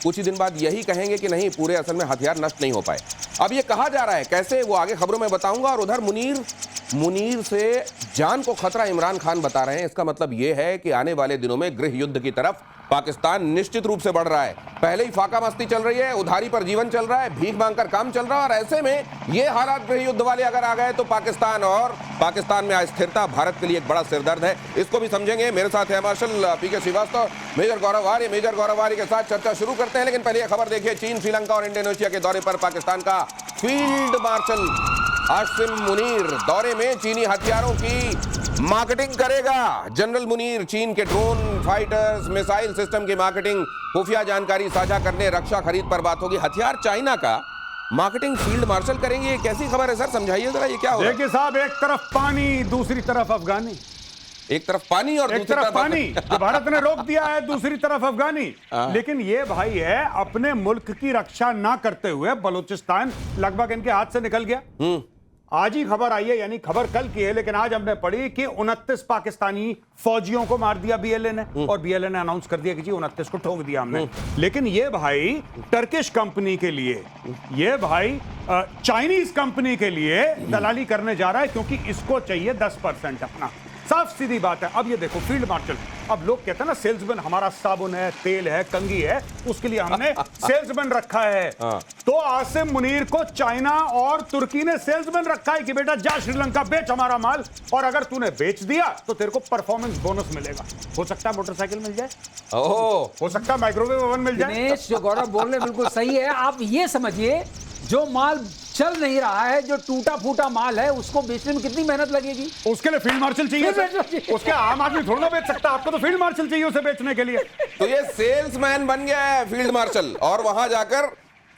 कुछ ही दिन बाद यही कहेंगे कि नहीं, पूरे असल में हथियार नष्ट नहीं हो पाए। अब ये कहा जा रहा है, कैसे वो आगे खबरों में बताऊंगा। और उधर मुनीर से जान को खतरा इमरान खान बता रहे हैं। इसका मतलब ये है कि आने वाले दिनों में गृह युद्ध की तरफ पाकिस्तान निश्चित रूप से बढ़ रहा है। पहले ही फाका मस्ती चल रही है, उधारी पर जीवन चल रहा है, भीख मांगकर काम चल रहा है, और ऐसे में ये हालात गृह युद्ध वाले अगर आ गए तो पाकिस्तान में अस्थिरता भारत के लिए एक बड़ा सिरदर्द है। इसको भी समझेंगे। मेरे साथ है मार्शल पीके श्रीवास्तव, मेजर गौरव आर्य। मेजर गौरव आर्य के साथ चर्चा शुरू करते हैं, लेकिन पहले खबर देखिए। चीन, श्रीलंका और इंडोनेशिया के दौरे पर पाकिस्तान का फील्ड मार्शल आसिम मुनीर दौरे में चीनी हथियारों की मार्केटिंग करेगा। जनरल मुनीर चीन के ड्रोन, फाइटर्स, मिसाइल सिस्टम की मार्केटिंग, खुफिया जानकारी साझा करने, रक्षा खरीद पर बात होगी। हथियार चाइना का मार्केटिंग फील्ड मार्शल करेंगे, ये कैसी खबर है सर? समझाइए जरा, ये क्या हो रहा है? देखिए साहब, एक तरफ पानी, दूसरी तरफ अफगानी। एक तरफ पानी और एक दूसरी तरफ पानी जो भारत ने रोक दिया है, दूसरी तरफ अफगानी। लेकिन ये भाई है, अपने मुल्क की रक्षा ना करते हुए बलूचिस्तान लगभग इनके हाथ से निकल गया। आज ही खबर आई है, यानी खबर कल की है, लेकिन आज हमने पढ़ी कि 29 पाकिस्तानी फौजियों को मार दिया बीएलए ने, और बीएलए ने अनाउंस कर दिया कि जी 29 को ठोक दिया हमने। लेकिन ये भाई टर्किश कंपनी के लिए, ये भाई चाइनीज कंपनी के लिए दलाली करने जा रहा है, क्योंकि इसको चाहिए 10% अपना। साफ सीधी बात है। अब ये देखो फील्ड मार्शल, अब लोग कहते हैं ना सेल्समैन हमारा साबुन है, तेल है, कंघी है, उसके लिए हमने सेल्समैन रखा है। तो आसिम मुनीर को चाइना और तुर्की ने सेल्समैन रखा है कि बेटा जा श्रीलंका बेच हमारा माल, और अगर तूने बेच दिया तो तेरे को परफॉर्मेंस बोनस मिलेगा। हो सकता है मोटरसाइकिल मिल जाए, हो सकता है माइक्रोवेव ओवन मिल जाए। दिनेश, जो गौरव बोल रहे बिल्कुल सही है। आप ये समझिए, जो माल चल नहीं रहा है, जो टूटा फूटा माल है, उसको बेचने में कितनी मेहनत लगेगी? उसके लिए फील्ड मार्शल चाहिए। उसके आम आदमी थोड़ा ना बेच सकता, आपको तो फील्ड मार्शल चाहिए उसे बेचने के लिए। तो ये सेल्समैन बन गया है फील्ड मार्शल, और वहां जाकर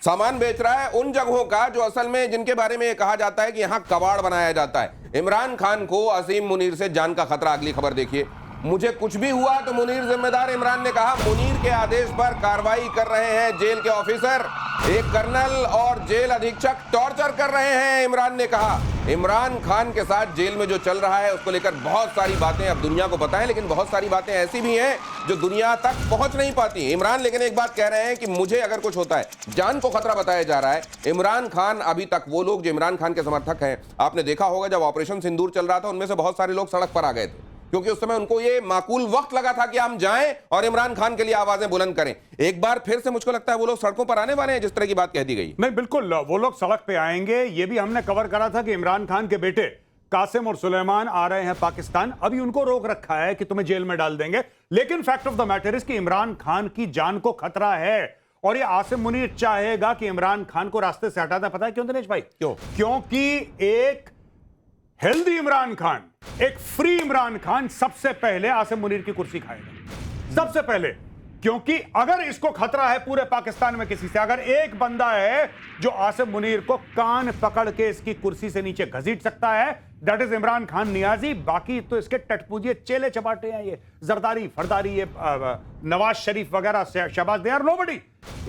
सामान बेच रहा है उन जगहों का जो असल में जिनके बारे में कहा जाता है कि यहां कबाड़ बनाया जाता है। इमरान खान को आसिम मुनीर से जान का खतरा। अगली खबर देखिए। मुझे कुछ भी हुआ तो मुनीर जिम्मेदार, इमरान ने कहा। मुनीर के आदेश पर कार्रवाई कर रहे हैं जेल के ऑफिसर, एक कर्नल और जेल अधीक्षक टॉर्चर कर रहे हैं, इमरान ने कहा। इमरान खान के साथ जेल में जो चल रहा है उसको लेकर बहुत सारी बातें अब दुनिया को पता है, लेकिन बहुत सारी बातें ऐसी भी हैं जो दुनिया तक पहुंच नहीं पाती। इमरान लेकिन एक बात कह रहे हैं कि मुझे अगर कुछ होता है, जान को खतरा बताया जा रहा है। इमरान खान, अभी तक वो लोग जो इमरान खान के समर्थक हैं, आपने देखा होगा जब ऑपरेशन सिंदूर चल रहा था, उनमें से बहुत सारे लोग सड़क पर आ गए थे, क्योंकि उस समय उनको ये माकूल वक्त लगा था कि हम जाएं और इमरान खान के लिए आवाजें बुलंद करें। एक बार फिर से मुझको लगता है वो लोग सड़कों पर आने वाले हैं, जिस तरह की बात कह दी गई। नहीं, बिल्कुल वो लोग सड़क पे आएंगे। ये भी हमने कवर करा था कि इमरान खान के बेटे कासिम और सुलेमान आ रहे हैं पाकिस्तान। अभी उनको रोक रखा है कि तुम्हें जेल में डाल देंगे, लेकिन fact of the matter is कि इमरान खान की जान को खतरा है, और ये आसिम मुनीर चाहेगा कि इमरान खान को रास्ते से हटा दें। पता है क्यों दिनेश भाई? क्यों? क्योंकि एक हेल्दी इमरान खान, एक फ्री इमरान खान सबसे पहले आसिम मुनीर की कुर्सी खाएगा, सबसे पहले। क्योंकि अगर इसको खतरा है पूरे पाकिस्तान में किसी से, अगर एक बंदा है जो आसिम मुनीर को कान पकड़ के इसकी कुर्सी से नीचे घसीट सकता है, दैट इज इमरान खान नियाजी। बाकी तो इसके टटपूजिए चेले चपाटे हैं, ये जरदारी फरदारी, ये नवाज शरीफ वगैरह, शहबाज, दे आर नोबडी।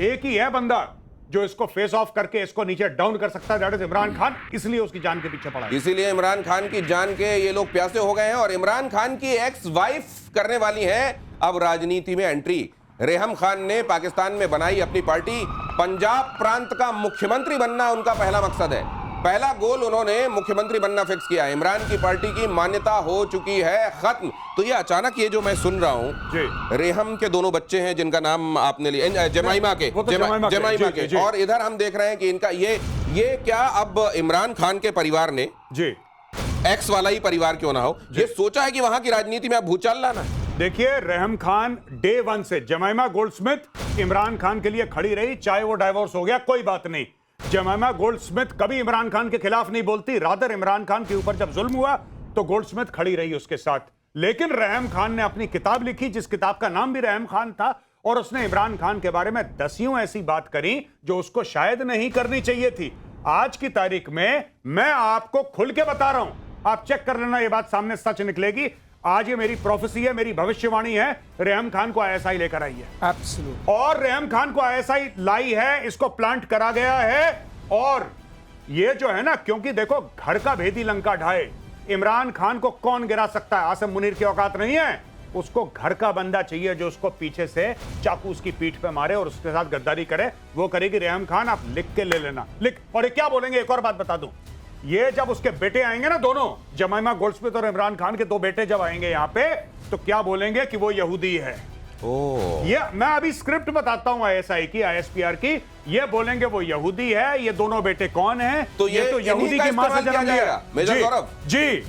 एक ही है बंदा जो इसको फेस ऑफ करके इसको नीचे डाउन कर सकता है, दैट इज इमरान खान। इसलिए उसकी जान के पीछे पड़ा है। इसीलिए इमरान खान की जान के ये लोग प्यासे हो गए हैं। और इमरान खान की एक्स वाइफ करने वाली है अब राजनीति में एंट्री। रेहम खान ने पाकिस्तान में बनाई अपनी पार्टी। पंजाब प्रांत का मुख्यमंत्री बनना उनका पहला मकसद है। पहला गोल उन्होंने मुख्यमंत्री बनना फिक्स किया। इमरान की पार्टी की मान्यता हो चुकी है खत्म। तो ये अचानक ये जो मैं सुन रहा हूं, रेहम के दोनों बच्चे हैं जिनका नाम आपने लिया, जमाइमा के, जमाइमा के, और इधर हम देख रहे हैं कि इनका ये क्या अब इमरान खान के परिवार ने, एक्स वाला ही परिवार क्यों ना हो, ये सोचा है कि वहां की राजनीति में अब भूचाल लाना। देखिए, रेहम खान डे वन से जमाइमा गोल्डस्मिथ इमरान खान के लिए खड़ी रही, चाहे वो डाइवोर्स हो गया कोई बात नहीं। जमाइमा गोल्डस्मिथ कभी इमरान खान के खिलाफ नहीं बोलती, रादर इमरान खान के ऊपर जब जुल्म हुआ तो गोल्डस्मिथ खड़ी रही उसके साथ। लेकिन रेहम खान ने अपनी किताब लिखी, जिस किताब का नाम भी रेहम खान था, और उसने इमरान खान के बारे में दसियों ऐसी बात करी जो उसको शायद नहीं करनी चाहिए थी। आज की तारीख में मैं आपको खुल के बता रहा हूं, आप चेक कर लेना, ये बात सामने सच निकलेगी। आज ये मेरी प्रोफेसी है, मेरी भविष्यवाणी है। रेहम खान को आईएसआई लेकर आई है। एब्सोल्यूट। और रेहम खान को आईएसआई लाई है, इसको प्लांट करा गया है। और ये जो है ना, क्योंकि देखो, घर का भेदी लंका ढाए, इमरान खान को कौन गिरा सकता है? आसिम मुनीर की औकात नहीं है। उसको घर का बंदा चाहिए जो उसको पीछे से चाकू उसकी पीठ पे मारे और उसके साथ गद्दारी करे। वो करेगी रेहम खान, आप लिख के ले लेना, लिख। और ये क्या बोलेंगे, एक और बात बता दूं, ये जब उसके बेटे आएंगे ना, दोनों जमाइमा गोल्डस्मिथ और इमरान खान के 2 बेटे जब आएंगे यहाँ पे, तो क्या बोलेंगे कि वो यहूदी है। ये मैं अभी स्क्रिप्ट बताता हूं आईएसआई की, आईएसपीआर की। ये बोलेंगे वो यहूदी है। ये दोनों बेटे कौन हैं? तो ये तो यहूदी की मां से जन्म लिया। मेजर गौरव जी,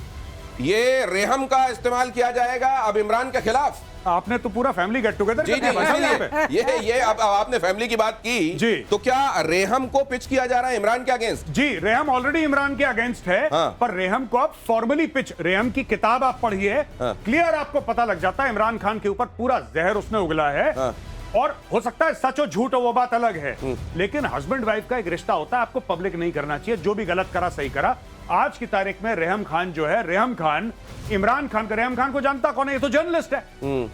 ये रेहम का इस्तेमाल किया जाएगा अब इमरान के खिलाफ। आपने तो पूरा फैमिली गेट टुगेदर जी जी, ये अब आपने फैमिली की बात की जी। तो क्या रेहम को पिच किया जा रहा है इमरान के अगेंस्ट? जी, रेहम ऑलरेडी इमरान के अगेंस्ट है। हाँ। पर रेहम को आप फॉर्मली पिच, रेहम की किताब आप पढ़िए, हाँ। क्लियर आपको पता लग जाता है इमरान खान के ऊपर पूरा जहर उसने उगला है। हाँ। और हो सकता है सच हो झूठ हो वो बात अलग है, लेकिन हस्बैंड वाइफ का एक रिश्ता होता है, आपको पब्लिक नहीं करना चाहिए। जो भी गलत करा सही करा। आज की तारीख में रेहम खान जो है, रेहम खान इमरान खान का, रेहम खान को जानता कौन है? ये तो जर्नलिस्ट है,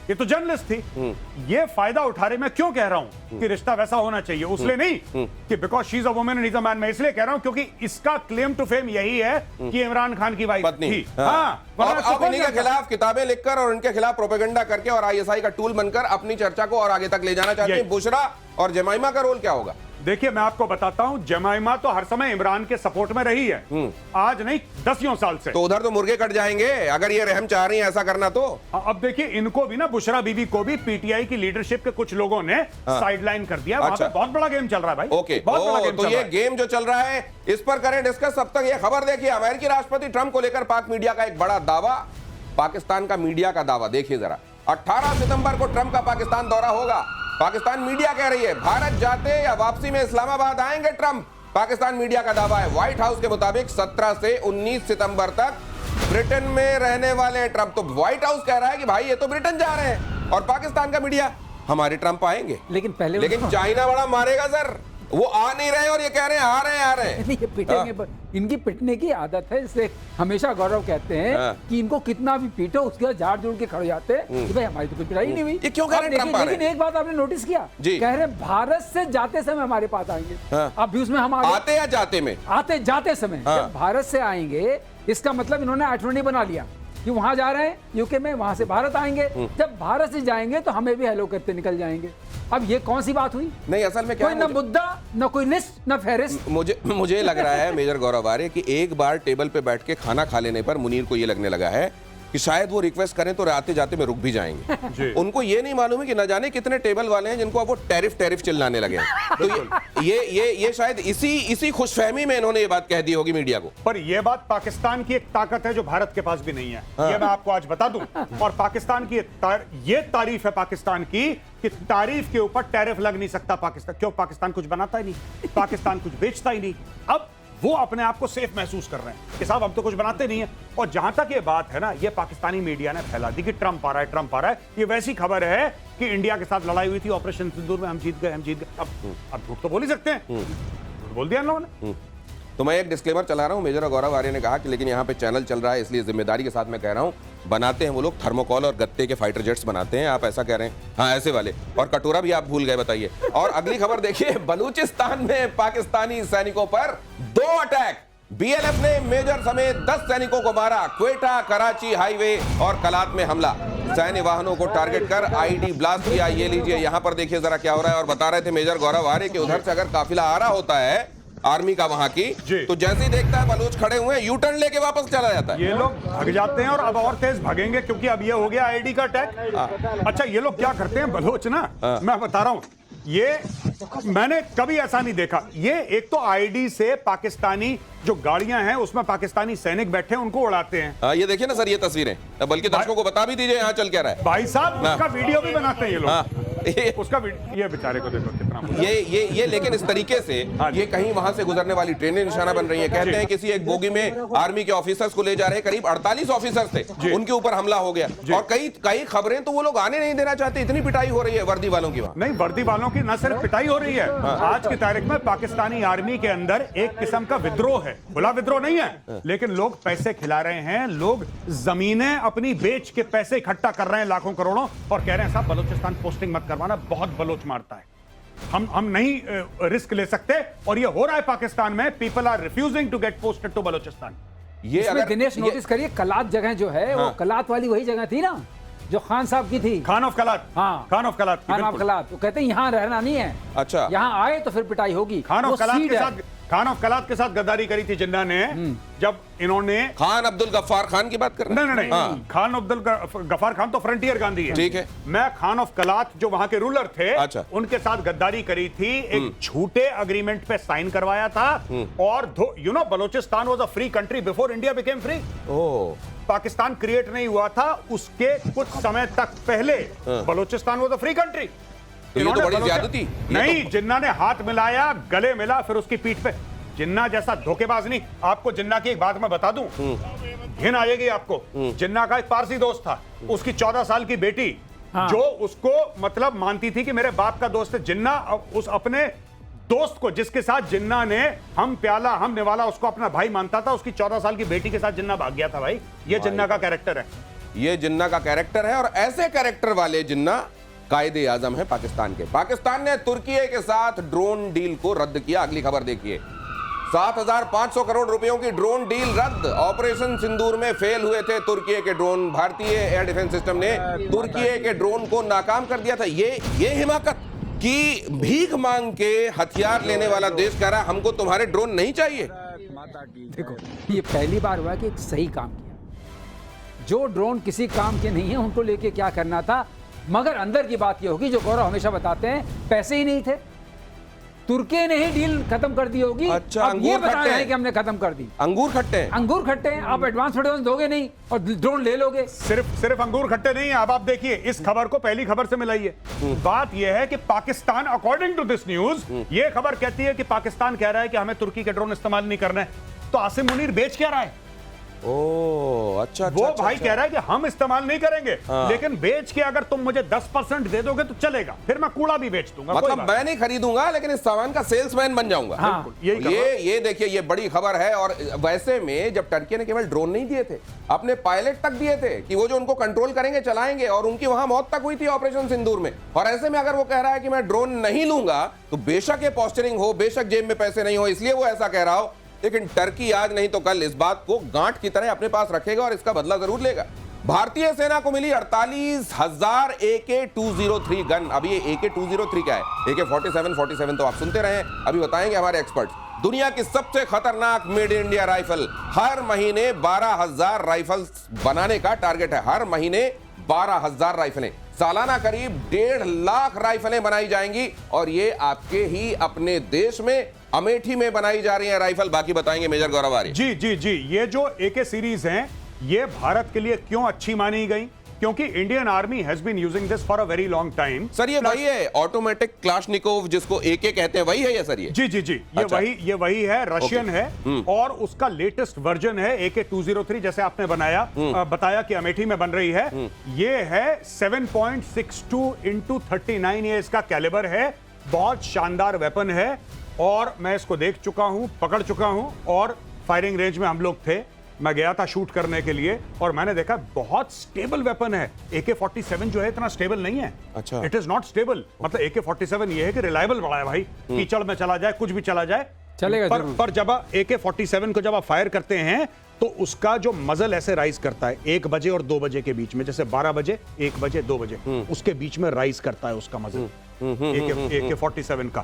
ये तो जर्नलिस्ट थी। ये फायदा उठा रही। मैं क्यों कह रहा हूं कि रिश्ता वैसा होना चाहिए, उसलिए नहीं कि because she is a woman and he is a man. मैं इसलिए कह रहा हूं क्योंकि इसका क्लेम टू फेम यही है कि इमरान खान की वाइफ पत्नी थी। हाँ। वरना और इसको अब कौन इन्हीं के जानता? खिलाफ किताबें लिखकर और इनके खिलाफ प्रोपेगेंडा करके और आईएसआई का टूल बनकर अपनी चर्चा को और आगे तक ले जाना चाहते हैं। यही। बुशरा और जमाइमा का रोल क्या होगा? देखिए, मैं आपको बताता हूं, जमाइमा तो हर समय इमरान के सपोर्ट में रही है, आज नहीं 10 साल से। तो उधर तो मुर्गे कट जाएंगे अगर ये रहम चाह रही है ऐसा करना तो। अब देखिए, इनको भी ना, बुशरा बीबी को भी पीटीआई की लीडरशिप के कुछ लोगों ने साइडलाइन कर दिया। वहां अच्छा। पे बहुत बड़ा गेम चल रहा है भाई। ओके, बहुत बड़ा गेम तो चल ये रहा है। गेम जो चल रहा है इस पर करें डिस्कस। तब तक ये खबर देखिए, अमेरिकी राष्ट्रपति ट्रंप को लेकर पाक मीडिया का एक बड़ा दावा, पाकिस्तान का मीडिया का दावा देखिए जरा। 18 सितंबर को ट्रंप का पाकिस्तान दौरा होगा। पाकिस्तान मीडिया कह रही है भारत जाते या वापसी में इस्लामाबाद आएंगे ट्रंप। पाकिस्तान मीडिया का दावा है। व्हाइट हाउस के मुताबिक 17 से 19 सितंबर तक ब्रिटेन में रहने वाले ट्रंप। तो व्हाइट हाउस कह रहा है कि भाई ये तो ब्रिटेन जा रहे हैं, और पाकिस्तान का मीडिया हमारे ट्रंप आएंगे। लेकिन चाइना बड़ा मारेगा सर, वो आ नहीं रहे और ये कह रहे हैं आ रहे हैं। ये पिटेंगे पर इनकी पिटने की आदत है, इसलिए हमेशा गौरव कहते हैं कि इनको कितना भी पीटो उसके बाद झाड़ जोड़ के खड़े जाते हैं कि भाई हमारी तो कोई पिटाई नहीं हुई। ये क्यों कह रहे हैं ट्रंप आ रहे हैं? लेकिन एक बात आपने नोटिस किया, कह रहे हैं भारत से जाते समय हमारे पास आएंगे। अब भी उसमें हम आते या जाते में, आते जाते समय जब भारत से आएंगे, इसका मतलब इन्होंने आइटोनी बना लिया कि वहां जा रहे हैं यूके में, वहां से भारत आएंगे। जब भारत से जाएंगे तो हमें भी हेलो करते निकल जाएंगे। अब ये कौन सी बात हुई? नहीं, असल में क्या कोई ना मुद्दा, ना कोई लिस्ट, ना फहरिस्त। मुझे लग रहा है मेजर गौरव आर्य कि एक बार टेबल पे बैठ के खाना खा लेने पर मुनीर को ये लगने लगा है कि शायद वो रिक्वेस्ट करें तो आते जाते में रुक भी जाएंगे। उनको ये नहीं मालूम है कि न जाने कितने टेबल वाले हैं जिनको अब वो टैरिफ चिल्लाने लगे हैं। तो ये शायद इसी खुशफहमी में इन्होंने ये बात कह दी होगी मीडिया को। पर ये बात पाकिस्तान की एक ताकत है जो भारत के पास भी नहीं है। ये मैं आपको आज बता दूं। और पाकिस्तान की ये तारीफ है पाकिस्तान की कि तारीफ के ऊपर टैरिफ लग नहीं सकता पाकिस्तान। क्यों? पाकिस्तान कुछ बनाता ही नहीं, पाकिस्तान कुछ बेचता ही नहीं। अब वो अपने आप को सेफ महसूस कर रहे हैं कि साहब हम तो कुछ बनाते नहीं है। और जहां तक ये बात है ना, ये पाकिस्तानी मीडिया ने फैला दी कि ट्रंप आ रहा है, ट्रंप आ रहा है। ये वैसी खबर है कि इंडिया के साथ लड़ाई हुई थी ऑपरेशन सिंदूर में, हम जीत गए। अब झूठ तो बोल ही सकते हैं, झूठ बोल दिया इन लोगों ने। तो मैं एक डिस्क्लेमर चला रहा हूं, मेजर गौरव आर्य ने कहा कि लेकिन यहाँ पे चैनल चल रहा है इसलिए जिम्मेदारी के साथ मैं कह रहा हूं, बनाते हैं वो लोग थर्मोकॉल और गत्ते के फाइटर जेट्स बनाते हैं, आप ऐसा कह रहे हैं? हाँ, ऐसे वाले। और कटोरा भी आप भूल गए, बताइए। और अगली खबर देखिए, बलूचिस्तान में पाकिस्तानी सैनिकों पर 2 अटैक। बीएलएफ ने मेजर समेत 10 सैनिकों को मारा। क्वेटा कराची हाईवे और कलात में हमला, सैन्य वाहनों को टारगेट कर आईडी ब्लास्ट किया। ये लीजिए, यहां पर देखिए जरा क्या हो रहा है। और बता रहे थे मेजर गौरव आर्य कि उधर से अगर काफिला आ रहा होता है आर्मी का वहां की, तो जैसे ही देखता है बलूच खड़े हुए हैं, यू टर्न लेके वापस चला जाता है। ये लोग भाग जाते हैं और अब और तेज भागेंगे क्योंकि अब ये हो गया आईडी का अटैक। अच्छा, ये लोग क्या करते हैं बलोच ना, मैं बता रहा हूं, ये मैंने कभी ऐसा नहीं देखा। ये एक तो आईडी से पाकिस्तानी जो गाड़ियां हैं उसमें पाकिस्तानी सैनिक बैठे हैं, उनको उड़ाते हैं। ये देखिए ना सर, ये तस्वीरें, बल्कि दर्शकों को बता भी दीजिए यहाँ चल क्या रहा है। भाई साहब, उसका वीडियो भी बनाते हैं ये लोग। उसका ये बेचारे को देखो कितना ये लेकिन इस तरीके से ये कहीं वहां से गुजरने वाली ट्रेनें निशाना बन रही है। कहते हैं किसी एक बोगी में आर्मी के ऑफिसर्स को ले जा रहे, करीब 48 ऑफिसर्स थे, उनके ऊपर हमला हो गया। और कई खबरें तो वो लोग आने नहीं देना चाहते, इतनी पिटाई हो रही है वर्दी वालों की। वहां नहीं, वर्दी वालों की न सिर्फ पिटाई हो रही है, आज की तारीख में पाकिस्तानी आर्मी के अंदर एक किस्म का विद्रोह है। खुला विद्रोह नहीं है, लेकिन लोग पैसे खिला रहे हैं, लोग जमीनें अपनी बेच के पैसे इकट्ठा कर रहे हैं लाखों करोड़ों, और कह रहे हैं साहब बलूचिस्तान पोस्टिंग मत करवाना, बहुत बलोच मारता है, हम नहीं रिस्क ले सकते। और ये हो रहा है पाकिस्तान में। People are refusing to get posted to Balochistan. ये अगर दिनेश नोटिस करिए, कलात जगह जो है वो कलात वाली वही जगह थी ना जो खान साहब की थी, खान ऑफ कलात, हाँ। खान ऑफ कलात की, खान ऑफ बिल्कुल। कलात, तो कहते हैं यहाँ रहना नहीं है, अच्छा। यहाँ आए तो फिर पिटाई होगी। खान वो ऑफ कलात सीड के है। साथ, खान ऑफ कलात के साथ गद्दारी करी थी जिन्ना ने, जब इन्होंने खान अब्दुल गफ्फार खान की बात कर रहे हैं? नहीं, हाँ। खान अब्दुल गफ्फार खान तो फ्रंटियर गांधी है। ठीक है। मैं खान ऑफ कलात जो वहां के रूलर थे, अच्छा। उनके साथ गद्दारी करी थी, एक झूठे अग्रीमेंट पे साइन करवाया था, और Balochistan was a free country before India became free. Oh, Pakistan create नहीं हुआ था उसके कुछ समय तक पहले Balochistan was a free country. तो ये तो बड़ी ज्यादती। नहीं, जिन्ना ने हाथ मिलाया, गले मिला, फिर उसकी पीठ पे। जिन्ना जैसा धोखेबाज नहीं। आपको जिन्ना की एक बात मैं बता दूं, घिन आएगी आपको। जिन्ना का एक पारसी दोस्त था, उसकी 14 साल की बेटी, जो उसको मतलब मानती थी कि मेरे बाप का दोस्त है। जिन्ना उस अपने दोस्त को, जिसके साथ जिन्ना ने हम प्याला हम निवाला, उसको अपना भाई मानता था, उसकी 14 साल की बेटी के साथ जिन्ना भाग गया था। भाई, ये जिन्ना का कैरेक्टर है। ये जिन्ना का कैरेक्टर है, और ऐसे कैरेक्टर वाले जिन्ना कायदे आजम है पाकिस्तान के। पाकिस्तान ने तुर्की के साथ ड्रोन डील को रद्द किया। अगली खबर देखिए, 7,500 करोड़ रुपयों की ड्रोन डील रद्द। ऑपरेशन सिंदूर में फेल हुए थे तुर्की के ड्रोन। भारतीय एयर डिफेंस सिस्टम ने तुर्की के ड्रोन को नाकाम कर दिया था। ये हिमाकत कि भीख मांग के हथियार लेने वाला देश कह रहा है हमको तुम्हारे ड्रोन नहीं चाहिए। देखो, ये पहली बार हुआ कि एक सही काम किया। जो ड्रोन किसी काम के नहीं है, उनको लेके क्या करना था। मगर अंदर की बात ये होगी, जो गौरव हमेशा बताते हैं, पैसे ही नहीं थे, तुर्की ने ही डील खत्म कर दी होगी। अच्छा, अब ये अंगूर बता खट्टे रहे हैं। हैं कि हमने खत्म कर दी। अंगूर खट्टे हैं। अंगूर खट्टे हैं, आप एडवांस दोगे नहीं और ड्रोन ले लोगे। सिर्फ अंगूर खट्टे नहीं है। अब आप देखिए, इस खबर को पहली खबर से मिलाइए। बात यह है कि Pakistan, according to this news, ये खबर कहती है कि पाकिस्तान कह रहा है कि हमें तुर्की के ड्रोन इस्तेमाल नहीं करना है। तो आसिम मुनीर बेच क्या रहा है? ओह, अच्छा। वो भाई कह रहा है कि हम इस्तेमाल नहीं करेंगे, लेकिन बेच के अगर तुम मुझे 10% दे दोगे तो चलेगा, फिर मैं कूड़ा भी बेच दूंगा। कोई मतलब बात मैं नहीं खरीदूंगा, लेकिन इस सामान का सेल्समैन बन जाऊंगा। हाँ, यही ये देखिए, ये बड़ी खबर है। और वैसे में जब टर्की ने केवल ड्रोन नहीं दिए थे, अपने पायलट तक दिए थे कि वो जो उनको कंट्रोल करेंगे, चलाएंगे, और उनकी वहां मौत तक हुई थी ऑपरेशन सिंदूर में। और ऐसे में अगर वो कह रहा है कि मैं ड्रोन नहीं लूंगा, तो बेशक ये पोस्चरिंग हो, बेशक जेब में पैसे नहीं हो, इसलिए वो ऐसा कह रहा हो, लेकिन टर्की आज नहीं तो कल इस बात को गांठ की तरह अपने पास रखेगा और इसका बदला जरूर लेगा। भारतीय सेना को मिली 48,000 AK-203 गन। अभी ये AK-203 क्या है? AK-47 तो आप सुनते रहे, अभी बताएंगे हमारे एक्सपर्ट। दुनिया की सबसे खतरनाक मेड इन इंडिया राइफल। हर महीने 12,000 राइफल्स बनाने का टारगेट है। हर महीने 12,000 राइफलें, सालाना करीब 1.5 लाख राइफलें बनाई जाएंगी, और ये आपके ही अपने देश में अमेठी में बनाई जा रही है राइफल। बाकी बताएंगे मेजर गौरव आर्य। जी, ये जो AK सीरीज हैं, ये भारत के लिए क्यों अच्छी मानी गई? क्योंकि Indian army has been using this for a very long time. Sir, ये वही है ऑटोमेटिक क्लाशनिकोव जिसको AK कहते हैं, वही है ये सर? जी, ये अच्छा। ये वही है, रशियन है, और उसका लेटेस्ट वर्जन है AK-203, जैसे आपने बताया कि अमेठी में बन रही है। ये है 7.62 × 39, ये इसका कैलिबर है। बहुत शानदार वेपन है, और मैं इसको देख चुका हूं, पकड़ चुका हूं, और फायरिंग रेंज में हम लोग थे। मैं गया था शूट करने के लिए, और मैंने देखा बहुत स्टेबल वेपन है। AK-47 जो है इतना स्टेबल नहीं है। अच्छा। It is not stable. मतलब AK-47 ये है कि रिलायबल बड़ा है भाई, कीचड़ में चला जाए, कुछ भी चला जाए चलेगा जरूर। पर जब AK-47 को जब आप फायर करते हैं, तो उसका जो मजल ऐसे राइज करता है 1 बजे और 2 बजे के बीच में, जैसे 12 बजे, 1 बजे, 2 बजे, उसके बीच में राइज करता है उसका मजल। AK-47 का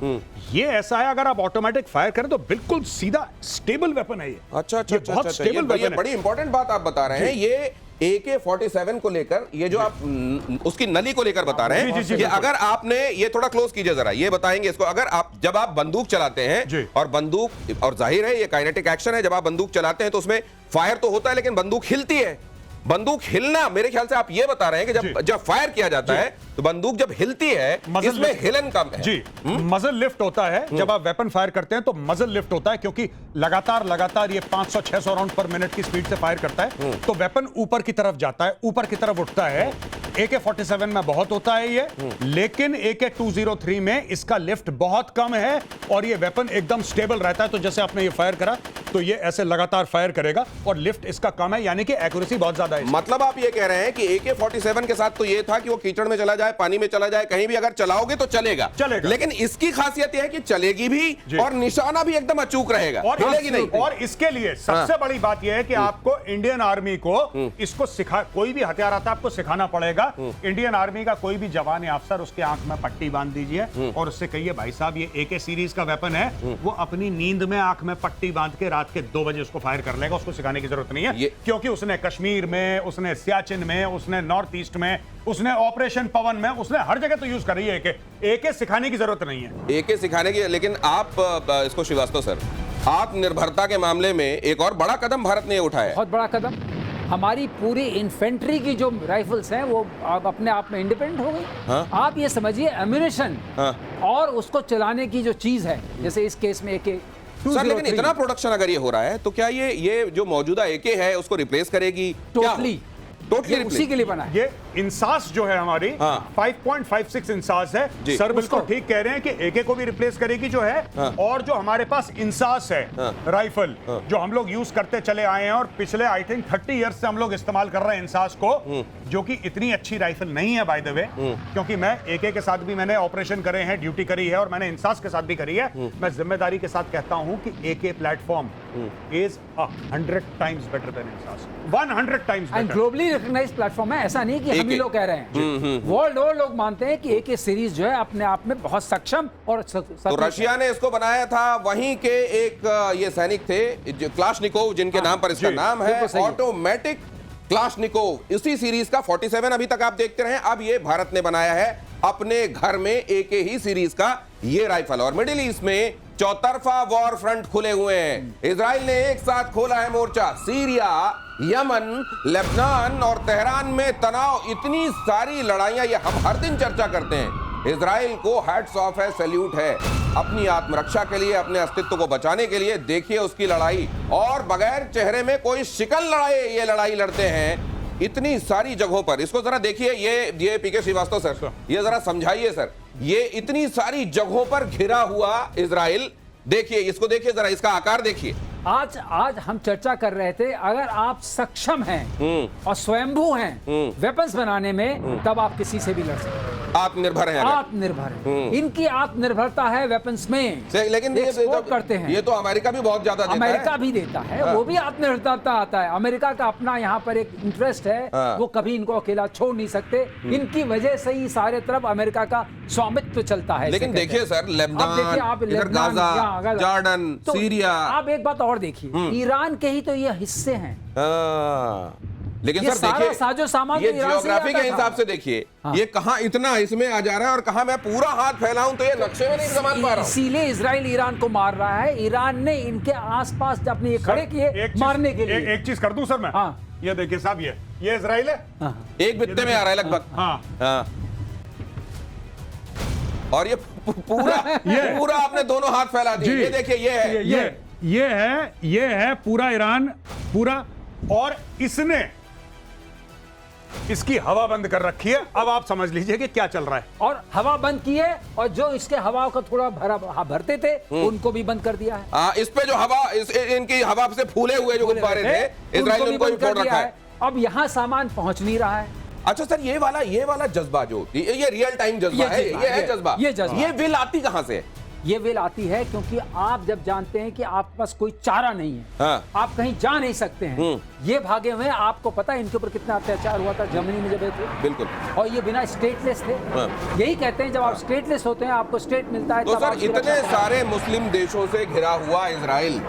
ये ऐसा है, अगर आप ऑटोमेटिक फायर करें तो बिल्कुल सीधा स्टेबल वेपन है ये। अच्छा, ये बहुत स्टेबल वेपन है। बड़ी इंपॉर्टेंट बात आप बता रहे हैं। ये AK-47 को लेकर, ये जो आप उसकी नली को लेकर बता रहे हैं, कि अगर आपने, ये थोड़ा क्लोज कीजिए जरा, ये बताएंगे इसको। अगर आप, जब आप बंदूक चलाते हैं, और बंदूक, और जाहिर है ये काइनेटिक एक्शन है, जब आप बंदूक चलाते हैं तो उसमें फायर तो होता है, लेकिन बंदूक हिलती है। बंदूक हिलना, मेरे ख्याल से आप ये बता रहे हैं कि जब फायर किया जाता है तो बंदूक जब हिलती है, इसमें हिलन कम है। जी, मजल लिफ्ट होता है जब आप वेपन फायर करते हैं, तो मजल लिफ्ट होता है, क्योंकि लगातार ये 500-600 राउंड पर मिनट की स्पीड से फायर करता है, तो वेपन ऊपर की तरफ जाता है, ऊपर की तरफ उठता है। AK-47 में बहुत होता है ये, लेकिन AK-203 में इसका लिफ्ट बहुत कम है, और ये वेपन एकदम स्टेबल रहता है। तो जैसे आपने ये फायर करा, तो ये ऐसे लगातार फायर करेगा और लिफ्ट इसका कम है, यानी कि एक्यूरेसी बहुत ज्यादा है। मतलब आप ये कह रहे हैं कि AK-47 के साथ तो ये था कि वो कीचड़ में चला जाए, पानी में चला जाए, कहीं भी अगर चलाओगे तो चलेगा। लेकिन इसकी खासियत यह है कि चलेगी भी और निशाना भी एकदम अचूक रहेगा, हिलेगी नहीं। और इसके लिए सबसे बड़ी बात यह है कि आपको इंडियन आर्मी को इसको कोई भी हथियार आता है आपको सिखाना पड़ेगा। इंडियन आर्मी का कोई भी जवान या अफसर उसके आंख में पट्टी बांध दीजिए और उससे कहिए भाई साहब ये AK सीरीज का वेपन है, वो अपनी नींद में आंख में पट्टी बांध के रात के 2 बजे उसको फायर कर लेगा। उसको सिखाने की जरूरत नहीं है, क्योंकि उसने कश्मीर में, उसने सियाचिन में, उसने नॉर्थ ईस्ट में, उसने ऑपरेशन पवन में, उसने हर जगह तो यूज कर रही है AK सिखाने की जरूरत नहीं है। AK सिखाने की, लेकिन आप इसको श्रीवास्तव सर, आत्मनिर्भरता के मामले में एक और बड़ा कदम भारत ने उठाया है। बहुत बड़ा कदम। हमारी पूरी इन्फेंट्री की जो राइफल्स हैं वो अब अपने आप में इंडिपेंडेंट हो गई। हाँ? आप ये समझिए एम्यूनेशन और उसको चलाने की जो चीज है, जैसे इस केस में AK सर, लेकिन इतना प्रोडक्शन अगर ये हो रहा है तो क्या ये जो मौजूदा AK है उसको रिप्लेस करेगी? टोटली उसी के लिए बना है। ये इंसास जो है हमारी 5.56 इंसास है। सर बिल्कुल ठीक कह रहे हैं कि AK को भी रिप्लेस करेगी जो है। और जो हमारे पास इंसास है राइफल जो हम लोग यूज करते चले आए हैं और पिछले आई थिंक 30 इयर्स से हम लोग इस्तेमाल कर रहे हैं इंसास को, जो कि इतनी अच्छी राइफल नहीं है बाय द वे, क्योंकि मैं AK के साथ भी मैंने ऑपरेशन करे हैं, ड्यूटी करी है और मैंने इंसास के साथ भी करी है। मैं जिम्मेदारी के साथ कहता हूं कि AK platform is 100 times better than INSAS, 100 times better. Globally recognised platform है, ऐसा नहीं कि हम ही लोग कह रहे हैं। वर्ल्ड ओवर लोग मानते हैं कि AK सीरीज जो है अपने आप में बहुत सक्षम और तो रशिया ने इसको बनाया था, वहीं के एक ये सैनिक थे क्लाशनिकोव, जिनके नाम पर इसका नाम है, ऑटोमेटिक क्लाशनिकोव। इसी सीरीज का 47 अभी तक आप देखते रहे। अब ये भारत ने बनाया है अपने घर में AK ही सीरीज का ये राइफल। और मिडिल ईस्ट में चौतरफा वॉर फ्रंट खुले हुए हैं। इजराइल ने एक साथ खोला है मोर्चा। सीरिया, यमन, लेबनान और तेहरान में तनाव, इतनी सारी लड़ाइयां, ये हम हर दिन चर्चा करते हैं। इजराइल को हैट्स ऑफ है, सैल्यूट है अपनी आत्मरक्षा के लिए, अपने अस्तित्व को बचाने के लिए। देखिए उसकी लड़ाई, और बगैर चेहरे में कोई शिकन ये लड़ाई लड़ते हैं इतनी सारी जगहों पर। इसको जरा देखिए, ये PK श्रीवास्तव सर, ये जरा समझाइए सर, ये इतनी सारी जगहों पर घिरा हुआ इजराइल, देखिए इसको, देखिए जरा इसका आकार देखिए। आज हम चर्चा कर रहे थे, अगर आप सक्षम हैं और स्वयंभू हैं वेपन्स बनाने में, तब आप किसी से भी लड़ सकते हैं। आत्मनिर्भर है, आत्मनिर्भर है। इनकी आत्मनिर्भरता है वेपन्स में, लेकिन एक्सपोर्ट करते हैं। ये तो अमेरिका भी बहुत ज्यादा देता है। अमेरिका भी देता है, वो भी आत्मनिर्भरता आता है। अमेरिका का अपना यहाँ पर एक इंटरेस्ट है, वो कभी इनको अकेला छोड़ नहीं सकते। इनकी वजह से ही सारे तरफ अमेरिका का स्वामित्व चलता है। लेकिन देखिए सर, लेबनान, इधर गाजा, जॉर्डन, सीरिया, आप एक बात और देखिए, ईरान के ही तो ये हिस्से हैं। लेकिन सर देखिए, साजो सामान ये जियोग्राफी के हिसाब से देखिए, ये कहां इतना इसमें आ जा रहा है और कहां मैं पूरा हाथ फैलाऊं तो ये नक्शे में नहीं संभाल पा रहा हूं। इसीलिए इजराइल ईरान को मार रहा है। ईरान ने इनके आसपास अपने ये खड़े किए मारने के लिए। एक चीज कर दूं सर मैं? ये देखिए साहब, ये इजराइल है, एक बित्ते में आ रहा है लगभग। और ये पूरा आपने दोनों हाथ फैला दिए। ये देखिए, ये है पूरा ईरान, पूरा, और इसने इसकी हवा बंद कर रखी है। अब आप समझ लीजिए कि क्या चल रहा है। और हवा बंद की है, और जो इसके हवा को थोड़ा भरते थे उनको भी बंद कर दिया है। इस पे जो हवा, इनकी हवा से फूले हुए जो गुब्बारे थे, इजराइल ने उनको भी फोड़ रखा है। अब यहाँ सामान पहुंच नहीं रहा है। अच्छा सर, ये वाला जज्बा जो ये रियल टाइम जज्बा है, ये है जज्बा, ये विल आती कहां से? ये विल आती है क्योंकि आप जब जानते हैं कि आपके पास कोई चारा नहीं है, आप कहीं जा नहीं सकते हैं, ये भागे हुए हैं। आपको पता है इनके ऊपर कितना अत्याचार हुआ था जर्मनी में जब ये थे, बिल्कुल, और ये बिना स्टेटलेस थे। यही कहते हैं जब आप स्टेटलेस होते हैं आपको स्टेट मिलता है। तो सर इतने सारे मुस्लिम देशों से घिरा हुआ इजराइल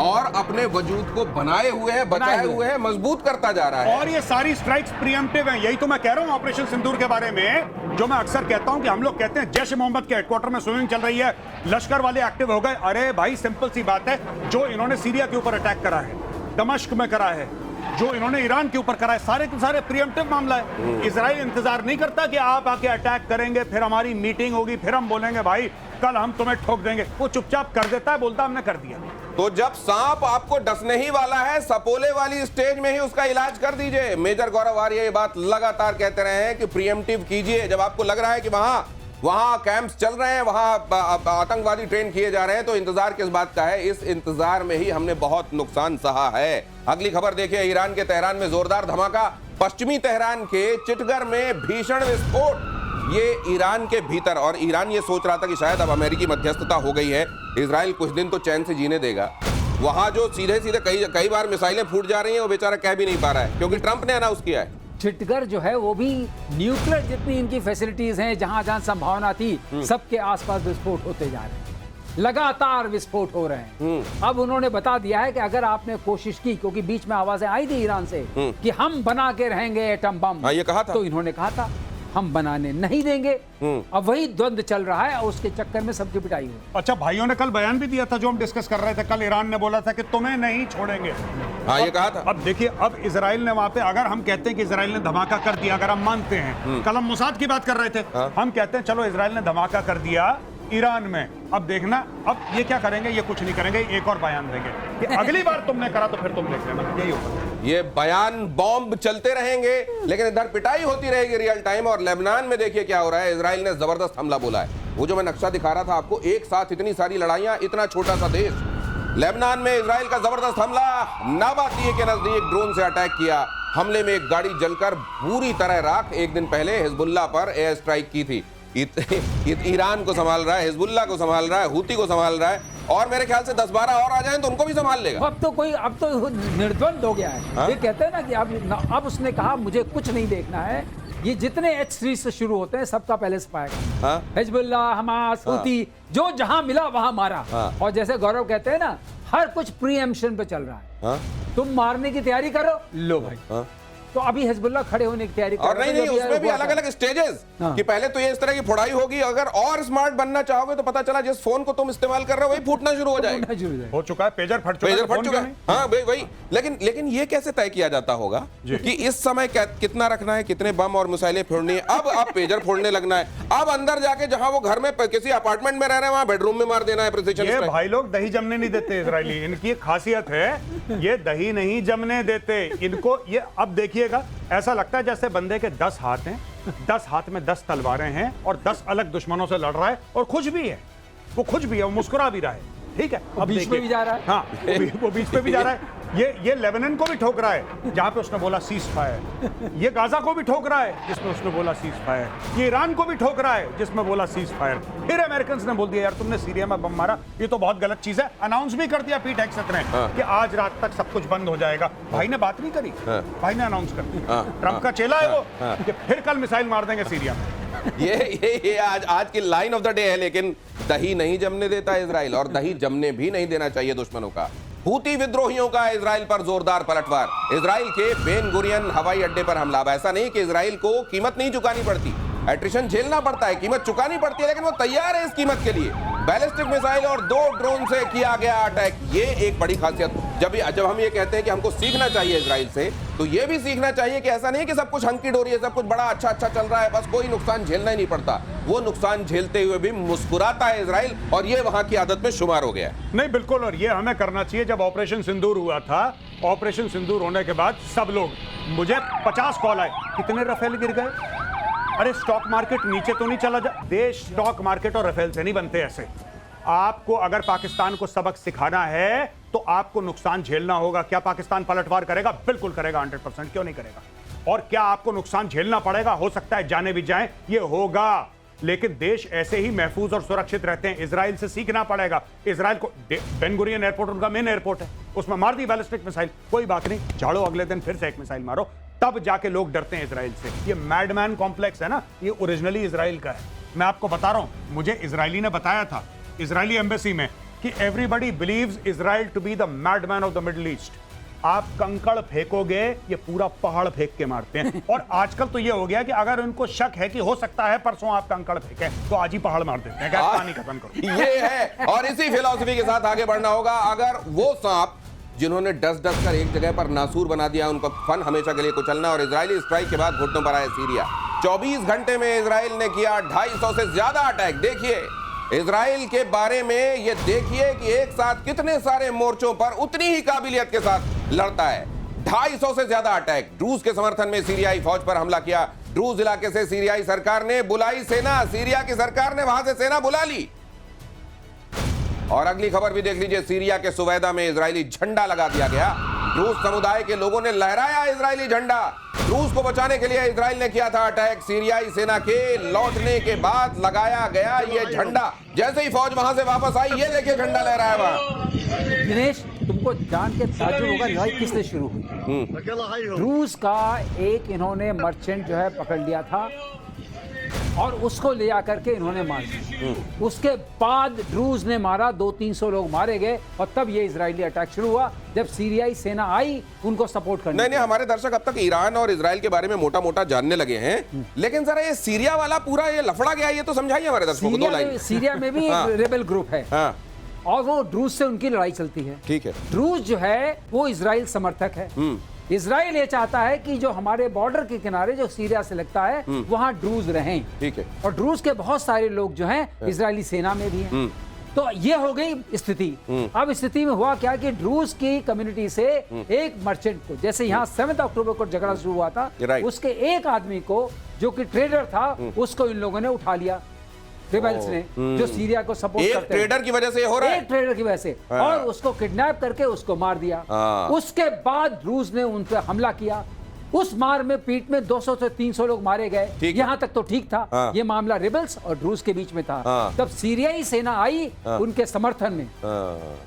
और अपने वजूद को बनाए हुए है, बचाए हुए है, मजबूत करता जा रहा है। और ये सारी स्ट्राइक्स प्रीएम्प्टिव हैं। यही तो मैं कह रहा हूं ऑपरेशन सिंदूर के बारे में, जो मैं अक्सर कहता हूं कि हम लोग कहते हैं जैश मोहम्मद के हेडक्वार्टर में स्विमिंग चल रही है, लश्कर वाले एक्टिव हो गए। अरे भाई सिंपल सी बात है, जो इन्होंने सीरिया के ऊपर अटैक करा है, दमिश्क में करा है, जो इन्होंने ईरान के ऊपर करा है, सारे के सारे प्रीएम्प्टिव मामला है। इजराइल इंतजार नहीं करता कि आप आके अटैक करेंगे, फिर हमारी मीटिंग होगी, फिर हम बोलेंगे भाई कल हम तुम्हें ठोक देंगे। वो चुपचाप कर देता है, बोलता हमने कर दिया। तो जब सांप आपको डसने ही वाला है, सपोले वाली स्टेज में ही उसका इलाज कर दीजिए। मेजर गौरव आर्य ये बात लगातार कहते रहे हैं कि प्रीएम्प्टिव कीजिए। जब आपको लग रहा है कि वहां वहां कैंप्स चल रहे हैं, वहां आतंकवादी ट्रेन किए जा रहे हैं, तो इंतजार किस बात का है? इस इंतजार में ही हमने बहुत नुकसान सहा है। अगली खबर देखिए, ईरान के तेहरान में जोरदार धमाका, पश्चिमी तेहरान के चिटगर में भीषण विस्फोट। ये ईरान के भीतर, और ईरान ये सोच रहा था कि शायद अब अमेरिकी मध्यस्थता हो गई है, इजराइल कुछ दिन तो चैन से जीने देगा। वहां जो सीधे सीधे कई बार मिसाइलें फूट जा रही हैं, वो बेचारा कह भी नहीं पा रहा है, क्योंकि ट्रंप ने अनाउंस किया है। चिटगर जो है वो भी न्यूक्लियर जितनी इनकी फैसिलिटीज हैं, जहां जहां संभावना थी, सबके आसपास विस्फोट होते जा रहे हैं, लगातार विस्फोट हो रहे हैं। अब उन्होंने बता दिया है कि अगर आपने कोशिश की, क्योंकि बीच में आवाजें आई थी ईरान से कि हम बना के रहेंगे एटम बम, ये कहा था, तो इन्होंने कहा था हम बनाने नहीं देंगे। अब वही द्वंद्व चल रहा है और उसके चक्कर में सबकी पिटाई हुई। अच्छा, भाइयों ने कल बयान भी दिया था जो हम डिस्कस कर रहे थे। कल ईरान ने बोला था कि तुम्हें नहीं छोड़ेंगे। हाँ, ये कहा था। अब देखिए, अब इजराइल ने वहां पे, अगर हम कहते हैं कि इजराइल ने धमाका कर दिया, अगर हम मानते हैं, कल हम मोसाद की बात कर रहे थे, हम कहते हैं चलो इजराइल ने धमाका कर दिया ईरान में, अब देखना अब ये क्या करेंगे, ये कुछ नहीं करेंगे, एक और बयान देंगे कि अगली बार तुमने करा तो फिर तुम देख लेना, यही होगा। ये बयान बॉम्ब चलते रहेंगे, लेकिन इधर पिटाई होती रहेगी रियल टाइम। और लेबनान में देखिए क्या हो रहा है, इजराइल ने जबरदस्त हमला बोला है। वो जो मैं नक्शा दिखा रहा था आपको, एक साथ इतनी सारी लड़ाइयां, इतना छोटा सा देश। लेबनान में इजराइल का जबरदस्त हमला, नाबातिये के नजदीक ड्रोन से अटैक किया। हमले में एक गाड़ी जलकर पूरी तरह राख। एक दिन पहले हिजबुल्लाह पर एयर स्ट्राइक की थी। ईरान को संभाल रहा है, हिजबुल्लाह को संभाल रहा है, हुती को संभाल रहा है, और मेरे ख्याल से 10-12 और आ जाएं तो उनको भी संभाल लेगा। अब तो निर्द्वंद हो गया है। ये कहते हैं ना कि अब उसने कहा मुझे कुछ नहीं देखना है, ये जितने H3 से शुरू होते हैं सबका पहले स्पाया, हिजबुल्लाह, हमास, हुती, जो जहां मिला वहां मारा। और जैसे गौरव कहते हैं ना, हर कुछ प्रीएम्प्शन पे चल रहा है। तुम मारने की तैयारी करो, लो भाई। तो अभी हिजबुल्लाह खड़े होने की तैयारी कर और नहीं उसमें भी अलग अलग स्टेजेस, कि पहले तो ये इस तरह की फोड़ाई होगी, अगर और स्मार्ट बनना चाहोगे तो पता चला जिस फोन को तुम इस्तेमाल कर रहे हो वही फूटना शुरू हो जाएगा। हो चुका है, पेजर फट चुका है। हाँ वही। लेकिन ये कैसे तय किया जाता होगा कि इस समय कितना रखना है, कितने बम और मिसाइलें फोड़नी है? अब पेजर फोड़ने लगना है, अब अंदर जाके जहां वो घर में किसी अपार्टमेंट में रह रहे हैं वहां बेडरूम में मार देना है प्रिसिशन। ये भाई लोग दही जमने नहीं देते इजरायली, इनकी खासियत है, ये दही नहीं जमने देते इनको। ये अब देखिएगा, ऐसा लगता है जैसे बंदे के 10 हाथ हैं, 10 हाथ में 10 तलवारें हैं और 10 अलग दुश्मनों से लड़ रहा है, और खुश भी है, वो खुश भी है, वो मुस्कुरा भी रहा है। ठीक है, अब बीच में भी जा रहा है। हाँ, वो बीच में भी जा रहा है। ये लेबनान को भी ठोक रहा है जहां पे उसने बोला सीज फायर, ये गाजा को भी ठोक रहा है जिसमें उसने बोला सीज फायर, ये ईरान को भी ठोक रहा है जिसमें बोला सीज फायर। फिर अमेरिकन ने बोल दिया यार तुमने सीरिया में बम मारा, ये तो बहुत गलत चीज है। अनाउंस भी कर दिया पीट हेगसेथ ने कि आज रात तक सब कुछ बंद हो जाएगा। भाई ने बात नहीं करी, भाई ने अनाउंस कर दिया, ट्रंप का चेला है वो, कि फिर कल मिसाइल मार देंगे सीरिया में। ये आज की लाइन ऑफ द डे है। लेकिन दही नहीं जमने देता इजराइल, और दही जमने भी नहीं देना चाहिए दुश्मनों का। हूती विद्रोहियों का इजराइल पर जोरदार पलटवार, इजराइल के बेन गुरियन हवाई अड्डे पर हमला। ऐसा नहीं कि इजराइल को कीमत नहीं चुकानी पड़ती, एट्रिशन झेलना पड़ता है, कीमत चुकानी पड़ती है, लेकिन वो तैयार है इस कीमत के लिए। बैलिस्टिक मिसाइल और 2 ड्रोन से किया गया अटैक, ये एक बड़ी खासियत। जब हम ये कहते हैं कि हमको सीखना चाहिए इजराइल से, तो ये भी सीखना चाहिए कि ऐसा नहीं कि सब कुछ हंकी डोरी है, सब कुछ बड़ा अच्छा चल रहा है, बस कोई नुकसान झेलना ही नहीं पड़ता। वो नुकसान झेलते हुए भी मुस्कुराता है इजराइल, और ये वहां की आदत में शुमार हो गया। नहीं बिल्कुल, और ये हमें करना चाहिए। जब ऑपरेशन सिंदूर हुआ था, ऑपरेशन सिंदूर होने के बाद सब लोग, मुझे 50 कॉल आए, कितने रफेल गिर गए। अरे स्टॉक मार्केट नीचे तो नहीं चला जा, देश स्टॉक मार्केट और रफेल से नहीं बनते ऐसे। आपको अगर पाकिस्तान को सबक सिखाना है तो आपको नुकसान झेलना होगा। क्या पाकिस्तान पलटवार करेगा? बिल्कुल करेगा, 100%। क्यों नहीं करेगा? और क्या आपको नुकसान झेलना पड़ेगा? हो सकता है जाने भी जाएं, ये होगा, लेकिन देश ऐसे ही महफूज और सुरक्षित रहते हैं। इजराइल से सीखना पड़ेगा। इजराइल को बेन गुरियन एयरपोर्ट उनका मेन एयरपोर्ट है, उसमें मार दी बैलिस्टिक मिसाइल, कोई बात नहीं, झाड़ो अगले दिन फिर से एक मिसाइल मारो, तब जाके लोग डरते हैं इजराइल से। ये मैडमैन कॉम्प्लेक्स है ना, ये ओरिजिनली इजराइल का है। मैं आपको बता रहा हूं, मुझे इजरायली ने बताया था, इजरायली एम्बेसी में, कि everybody believes Israel to be the madman of the Middle East. आप कंकड़ फेंकोगे, ये पूरा पहाड़ फेंक के मारते हैं। और आजकल तो ये हो गया कि अगर उनको शक है कि हो सकता है परसों आप कंकड़ फेंके, तो आज ही पहाड़ मार देते हैं, पानी खत्म करो। ये है, और इसी फिलॉसफी के साथ आगे बढ़ना होगा। अगर वो सांप जिन्होंने डस कर एक जगह पर नासूर बना दिया, उनका फन हमेशा के लिए कुचलना, और इजरायली स्ट्राइक के बाद घुटनों पर आया सीरिया। 24 घंटे में इजराइल ने किया 250 से ज्यादा अटैक। देखिए इजराइल के बारे में, ये देखिए कि एक साथ कितने सारे मोर्चों पर उतनी ही काबिलियत के साथ लड़ता है। 250 से ज्यादा अटैक। रूस के समर्थन में सीरियाई फौज पर हमला किया। ड्रूज इलाके से सीरियाई सरकार ने बुलाई सेना, सीरिया की सरकार ने वहां से सेना बुला ली। और अगली खबर भी देख लीजिए, सीरिया के सुवैदा में इजरायली झंडा लगा दिया गया। रूस समुदाय के लोगों ने लहराया इजरायली झंडा। रूस को बचाने के लिए इजराइल ने किया था अटैक। सीरियाई सेना के लौटने के बाद लगाया गया ये झंडा। जैसे ही फौज वहां से वापस आई, ये देखिए झंडा लहराया वहां। दिनेश, तुमको जान के ताज्जुब होगा लड़ाई किससे शुरू हुई। रूस का एक इन्होंने मर्चेंट जो है पकड़ लिया था और उसको ले आकर के इन्होंने मार दिया। उसके बाद ड्रूज ने मारा, 200-300 लोग मारे गए और तब ये इजरायली अटैक शुरू हुआ, जब सीरियाई सेना आई उनको सपोर्ट करने। नहीं, हमारे दर्शक अब तक ईरान और इजराइल के बारे में मोटा मोटा जानने लगे हैं, लेकिन जरा ये सीरिया वाला पूरा ये लफड़ा गया, ये तो समझाइए हमारे दर्शकों को दो लाइन। सीरिया में भी एक रेबेल ग्रुप है और वो ड्रूज से उनकी लड़ाई चलती है। ठीक है। ड्रूज जो है वो इजराइल समर्थक है। इजराइल ये चाहता है कि जो हमारे बॉर्डर के किनारे जो सीरिया से लगता है वहां ड्रूज रहें। ठीक है। और ड्रूज के बहुत सारे लोग जो हैं इजरायली सेना में भी हैं। तो ये हो गई स्थिति। अब स्थिति में हुआ क्या कि ड्रूज की कम्युनिटी से एक मर्चेंट को, जैसे यहाँ 7 अक्टूबर को झगड़ा शुरू हुआ था, उसके एक आदमी को जो कि ट्रेडर था उसको इन लोगों ने उठा लिया, रिबेल्स ने, जो सीरिया को सपोर्ट करते हैं। ट्रेडर की वजह से हो रहा है, एक ट्रेडर की वजह से, और उसको किडनैप करके उसको मार दिया। उसके बाद रूस ने उन पर हमला किया। उस मार में पीठ में 200 से 300 लोग मारे गए। यहाँ तक तो ठीक था। ये मामला रिबेल्स और ड्रूज के बीच में था। तब सीरियाई सेना आई उनके समर्थन में,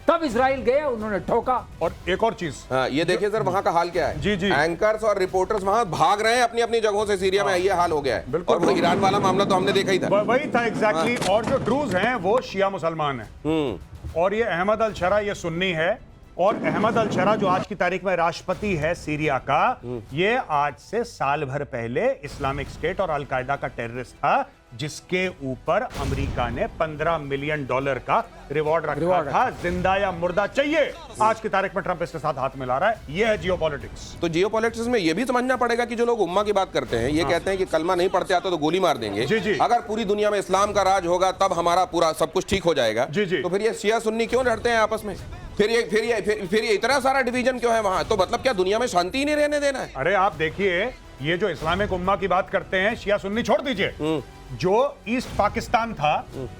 तब इजराइल गए, उन्होंने ठोका। और एक और चीज, ये देखिए सर वहां का हाल क्या है। जी। एंकर्स और रिपोर्टर्स वहां भाग रहे हैं अपनी अपनी जगहों से। सीरिया में ये हाल हो गया है। और वो ईरान वाला मामला तो हमने देखा ही था। वही था एग्जैक्टली। और जो ड्रूज हैं वो शिया मुसलमान हैं और ये अहमद अल शरा ये सुन्नी है। और अहमद अल शरा जो आज की तारीख में राष्ट्रपति है सीरिया का, ये आज से साल भर पहले इस्लामिक स्टेट और अल कायदा का टेररिस्ट था, जिसके ऊपर अमेरिका ने $15 मिलियन का रिवॉर्ड रखा था। जिंदा या मुर्दा चाहिए। आज की तारीख में ट्रंप इसके साथ हाथ मिला रहा है। ये है जियोपॉलिटिक्स। तो जियोपॉलिटिक्स में ये भी समझना पड़ेगा कि जो लोग उम्मा की बात करते हैं, ये कहते हैं कि कलमा नहीं पढ़ते आते तो गोली मार देंगे। जी। अगर पूरी दुनिया में इस्लाम का राज होगा तब हमारा पूरा सब कुछ ठीक हो जाएगा। जी। तो फिर ये शिया सुन्नी क्यों लड़ते हैं आपस में? फिर ये इतना सारा डिवीजन क्यों है वहां? तो मतलब क्या दुनिया में शांति ही नहीं रहने देना है? अरे आप देखिए, ये जो इस्लामिक उम्मा की बात करते हैं, शिया सुन्नी छोड़ दीजिए, जो ईस्ट पाकिस्तान था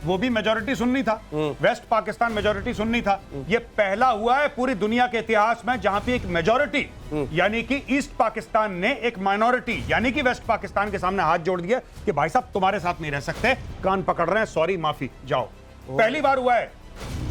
वो भी मेजॉरिटी सुन्नी था, वेस्ट पाकिस्तान मेजॉरिटी सुन्नी था। ये पहला हुआ है पूरी दुनिया के इतिहास में जहां पे एक मेजॉरिटी यानी कि ईस्ट पाकिस्तान ने एक माइनॉरिटी यानी कि वेस्ट पाकिस्तान के सामने हाथ जोड़ दिया कि भाई साहब तुम्हारे साथ नहीं रह सकते, कान पकड़ रहे हैं, सॉरी, माफी, जाओ। पहली बार हुआ है।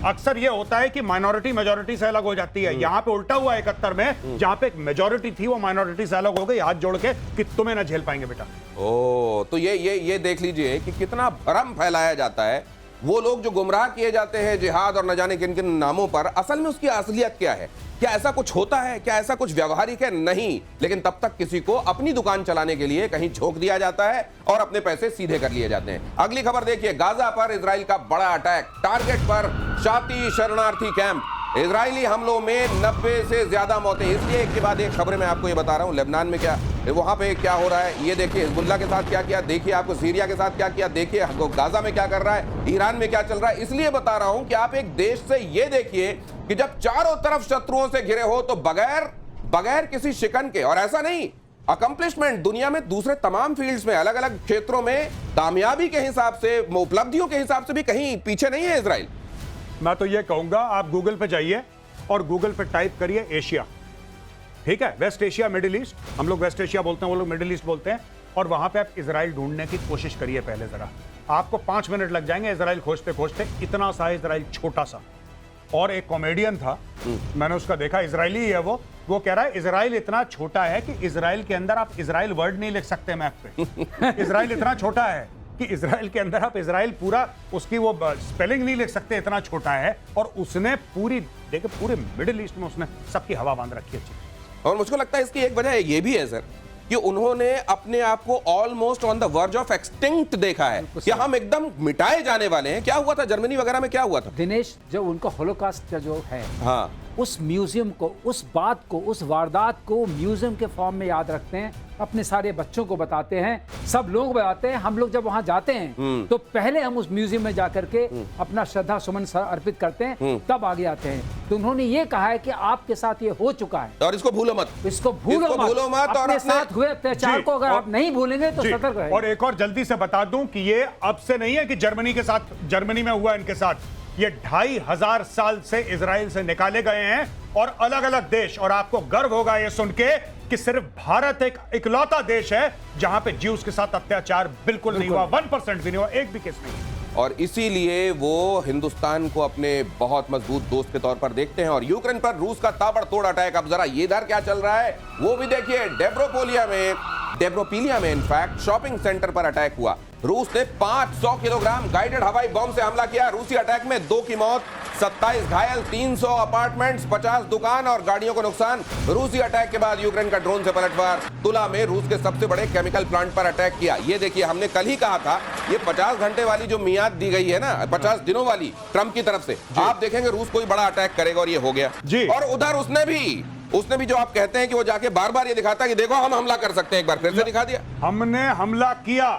अक्सर ये होता है कि माइनॉरिटी मेजॉरिटी से अलग हो जाती है। यहां पे उल्टा हुआ 71 में, जहां पे एक मेजॉरिटी थी वो माइनॉरिटी से अलग हो गई, हाथ जोड़ के कि तुम्हें ना झेल पाएंगे बेटा। ओ, तो ये देख लीजिए कि कितना भ्रम फैलाया जाता है। वो लोग जो गुमराह किए जाते हैं जिहाद और न जाने किन किन नामों पर, असल में उसकी असलियत क्या है? क्या ऐसा कुछ होता है? क्या ऐसा कुछ व्यवहारिक है? नहीं। लेकिन तब तक किसी को अपनी दुकान चलाने के लिए कहीं झोंक दिया जाता है और अपने पैसे सीधे कर लिए जाते हैं। अगली खबर देखिए, गाजा पर इजराइल का बड़ा अटैक, टारगेट पर शाती शरणार्थी कैंप। इजरायली हमलों में 90 से ज्यादा मौतें। इसलिए एक के बाद एक खबरें मैं आपको ये बता रहा हूं। लेबनान में क्या, वहां पे क्या हो रहा है ये देखिए, हिजबुल्लाह के साथ क्या किया देखिए, आपको सीरिया के साथ क्या किया देखिए, गाजा में क्या कर रहा है, ईरान में क्या चल रहा है। इसलिए बता रहा हूं कि आप एक देश से ये देखिए कि जब चारों तरफ शत्रुओं से घिरे हो तो बगैर किसी शिकन के, और ऐसा नहीं, अकम्प्लिशमेंट दुनिया में दूसरे तमाम फील्ड्स में, अलग अलग क्षेत्रों में कामयाबी के हिसाब से, उपलब्धियों के हिसाब से भी कहीं पीछे नहीं है इजराइल। मैं तो ये कहूंगा आप गूगल पे जाइए और गूगल पे टाइप करिए एशिया, ठीक है, वेस्ट एशिया, मिडिल ईस्ट, हम लोग वेस्ट एशिया बोलते हैं, वो लोग मिडिल ईस्ट बोलते हैं, और वहां पे आप इजराइल ढूंढने की कोशिश करिए पहले जरा। आपको 5 मिनट लग जाएंगे इजराइल खोजते खोजते। इतना सा इजराइल, छोटा सा। और एक कॉमेडियन था, मैंने उसका देखा, इजरायली है वो कह रहा है इजराइल इतना छोटा है कि इजराइल के अंदर आप इजराइल वर्ड नहीं लिख सकते मैप पे। इजराइल इतना छोटा है कि इजराइल के अंदर आप इजराइल पूरा उसकी वो स्पेलिंग नहीं लिख सकते, इतना छोटा है। और उसने पूरे मिडिल ईस्ट में उसने सबकी हवा बांध रखी है। और मुझको लगता है इसकी एक वजह ये भी है सर कि उन्होंने अपने आप को almost on the verge of extinct देखा है कि हम एकदम मिटाए जाने वाले हैं। क्या हुआ था जर्मनी वगैरह में, क्या हुआ था दिनेश, जब उनका होलोकास्ट का जो है, हाँ, उस म्यूजियम को, उस बात को, उस वारदात को म्यूजियम के फॉर्म में याद रखते हैं, अपने सारे बच्चों को बताते हैं, सब लोग बताते हैं। हम लोग जब वहां जाते हैं तो पहले हम उस म्यूजियम में जाकर के अपना श्रद्धा सुमन अर्पित करते हैं, तब आगे आते हैं। तो उन्होंने ये कहा है कि आपके साथ ये हो चुका है और इसको भूलो मत, इसको भूलो मत, और अपने साथ हुए अत्याचार को अगर आप नहीं भूलेंगे तो सतर्क रहें। और एक और जल्दी से बता दूं कि ये अब से नहीं है कि जर्मनी में हुआ इनके साथ, ये 2500 साल से इजराइल से निकाले गए हैं और अलग अलग देश। और आपको गर्व होगा ये सुन के कि सिर्फ भारत एक इकलौता देश है जहां पे ज्यूज के साथ अत्याचार बिल्कुल नहीं हुआ, 1% भी नहीं हुआ, एक भी केस नहीं। और इसीलिए वो हिंदुस्तान को अपने बहुत मजबूत दोस्त के तौर पर देखते हैं। और यूक्रेन पर रूस का ताबड़तोड़ अटैक, अब जरा ये इधर क्या चल रहा है वो भी देखिए। डेब्रोपिलिया में इनफैक्ट शॉपिंग सेंटर पर अटैक हुआ। रूस ने 500 किलोग्राम गाइडेड हवाई बम से हमला किया। रूसी अटैक में 2 की मौत, 27 घायल, 300 अपार्टमेंट्स, 50 दुकान और गाड़ियों को नुकसान। रूसी अटैक के बाद यूक्रेन का ड्रोन से पलटवार। तुला में रूस के सबसे बड़े केमिकल प्लांट पर अटैक किया। ये देखिए, हमने कल ही कहा था ये 50 घंटे वाली जो मियाद दी गई है ना, 50 दिनों वाली ट्रंप की तरफ से, आप देखेंगे रूस कोई बड़ा अटैक करेगा और ये हो गया जी। और उधर उसने भी जो आप कहते हैं कि वो जाके बार बार ये दिखाता है कि देखो हम हमला कर सकते हैं, एक बार फिर से दिखा दिया। हमने हमला किया,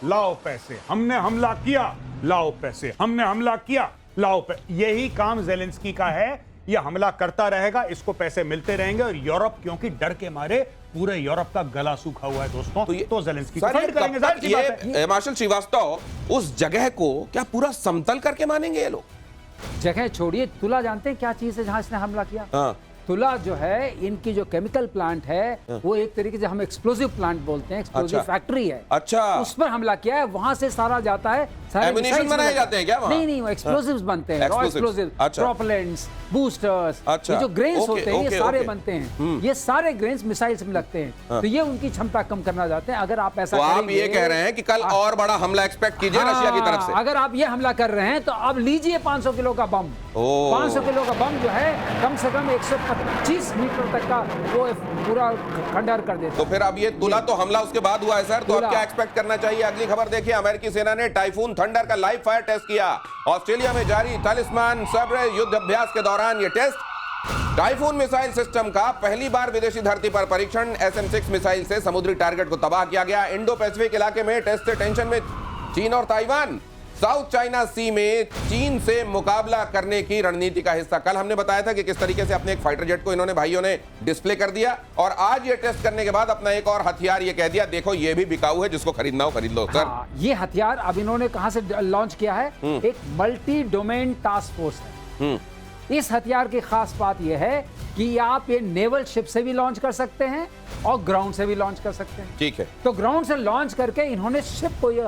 लाओ पैसे, हमने हमला किया, लाओ पैसे, हमने हमला किया, लाओ पैसे। यही काम ज़ेलेंस्की का है, ये हमला करता रहेगा, इसको पैसे मिलते रहेंगे। और यूरोप क्योंकि डर के मारे पूरे यूरोप का गला सूखा हुआ है दोस्तों, तो ज़ेलेंस्की को फाइट करेंगे। जाहिर सी बात है। मार्शल श्रीवास्तव, उस जगह को क्या पूरा समतल करके मानेंगे ये लोग? जगह छोड़िए, तुला जानते हैं क्या चीज है जहां इसने हमला किया? हाँ। तुला जो है, इनकी जो केमिकल प्लांट है वो एक तरीके से हम एक्सप्लोसिव प्लांट बोलते हैं, एक्सप्लोसिव फैक्ट्री है। अच्छा, उस पर हमला किया है, वहां से सारा जाता है, सारे एम्युनिशन बनाए जाते हैं क्या वहां? नहीं, वो एक्सप्लोसिव्स बनते हैं, रॉ एक्सप्लोसिव, प्रोपेलेंट्स, बूस्टर्स, ये जो ग्रेन्स होते हैं ये सारे बनते हैं। ये सारे ग्रेन्स मिसाइल्स में लगते हैं, तो ये उनकी क्षमता कम करना चाहते हैं। अगर आप ऐसा आप ये कह रहे हैं कि कल और बड़ा हमला एक्सपेक्ट कीजिए रशिया की तरफ से? अगर आप ये हमला कर रहे हैं तो आप लीजिए 500 किलो का बम। 500 किलो का बम जो है कम से कम 125 मीटर तक का वो पूरा खंडहर कर देता। तो फिर अब ये तुला तो हमला उसके बाद हुआ है सर, तो अब क्या एक्सपेक्ट करना चाहिए? अगली खबर देखिए, अमेरिकी सेना ने टाइफून थंडर का लाइव फायर टेस्ट किया। ऑस्ट्रेलिया में जारी तालिस्मान सब्र युद्ध अभ्यास के दौरान ये टेस्ट टाइफून मिसाइल सिस्टम का पहली बार विदेशी धरती पर परीक्षण। SM-6 मिसाइल से समुद्री टारगेट को तबाह किया गया। इंडो पैसिफिक इलाके में टेस्ट से टेंशन में चीन और ताइवान। साउथ चाइना सी में चीन से मुकाबला करने की रणनीति का हिस्सा। कल हमने बताया था कि किस तरीके से अपने एक फाइटर जेट को इन्होंने भाइयों ने डिस्प्ले कर दिया, और आज ये टेस्ट करने के बाद अपना एक और हथियार ये कह दिया, देखो ये भी बिकाऊ है, जिसको खरीदना हो खरीद लो। सर, ये हथियार अब इन्होंने कहां से लॉन्च किया है? एक मल्टी डोमेन टास्क फोर्स है। इस हथियार की खास बात यह है कि आप ये नेवल शिप से भी लॉन्च कर सकते हैं और ग्राउंड से भी लॉन्च कर सकते हैं। ठीक है। तो ग्राउंड से लॉन्च करके इन्होंने शिप को ये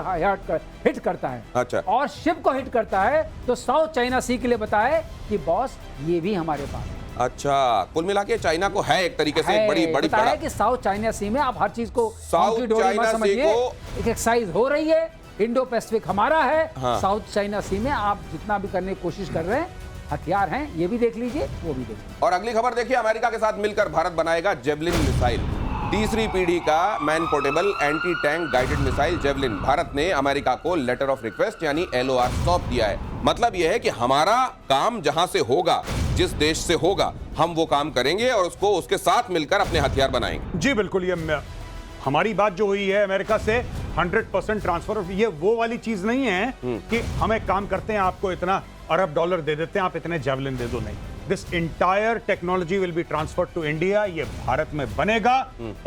हिट करता है। अच्छा। और शिप को हिट करता है तो साउथ चाइना सी के लिए बताए कि बॉस ये भी हमारे पास है। अच्छा, कुल मिला के चाइना को है एक तरीके से एक बड़ी बताया कि साउथ चाइना सी में आप हर चीज को साउथ चाइना सी को एक एक्सरसाइज हो रही है। इंडो पैसिफिक हमारा है। हाँ। साउथ चाइना सी में आप जितना भी करने की कोशिश कर रहे हैं, हथियार हैं, ये भी देख लीजिए, वो भी देख लीजिए। और अगली खबर देखिए, अमेरिका के साथ मिलकर भारत बनाएगा जेवलिन मिसाइल। तीसरी पीढ़ी का man portable anti tank guided missile javelin. Bharat ने अमेरिका को लेटर ऑफ रिक्वेस्ट यानी LOR सौंप दिया है। मतलब यह है कि हमारा काम जहां से होगा, जिस देश से होगा, हम वो काम करेंगे और उसको उसके साथ मिलकर अपने हथियार बनाएंगे। जी बिल्कुल, ये हमारी बात जो हुई है अमेरिका से 100% ट्रांसफर, ये वो वाली चीज नहीं है कि हम एक काम करते हैं, आपको इतना अरब डॉलर दे देते हैं, आप इतने जेवलिन दे दो। नहीं, this entire technology will be transferred to India. ये भारत में बनेगा।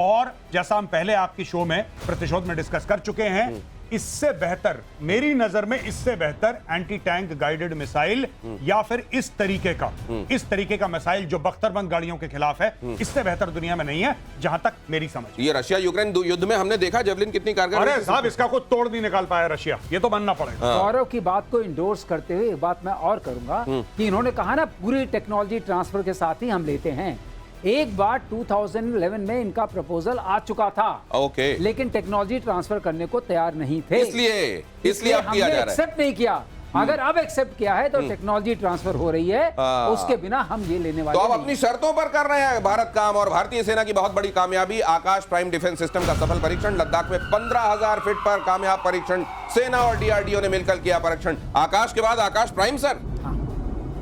और जैसा हम पहले आपकी शो में प्रतिशोध में डिस्कस कर चुके हैं, इससे बेहतर, मेरी नजर में इससे बेहतर एंटी टैंक गाइडेड मिसाइल या फिर इस तरीके का मिसाइल जो बख्तरबंद गाड़ियों के खिलाफ है, इससे बेहतर दुनिया में नहीं है, जहां तक मेरी समझ। ये रशिया यूक्रेन युद्ध में हमने देखा जेवलिन कितनी कारगर। अरे साहब, इसका कोई तोड़ नहीं निकाल पाया रशिया, ये तो मानना पड़ेगा। गौरव की बात को इंडोर्स करते हुए एक बात मैं और करूंगा कि इन्होंने कहा ना पूरी टेक्नोलॉजी ट्रांसफर के साथ ही हम लेते हैं। एक बार 2011 में इनका प्रपोजल आ चुका था। ओके। लेकिन टेक्नोलॉजी ट्रांसफर करने को तैयार नहीं थे। इसलिए अब किया जा रहा है। एक्सेप्ट नहीं किया। अगर अब एक्सेप्ट किया है तो टेक्नोलॉजी ट्रांसफर हो रही है, उसके बिना हम ये लेने वाले तो अब अपनी शर्तों पर कर रहे हैं भारत काम। और भारतीय सेना की बहुत बड़ी कामयाबी, आकाश प्राइम डिफेंस सिस्टम का सफल परीक्षण। लद्दाख में 15,000 फीट पर कामयाब परीक्षण। सेना और DRDO ने मिलकर किया परीक्षण। आकाश के बाद आकाश प्राइम सर।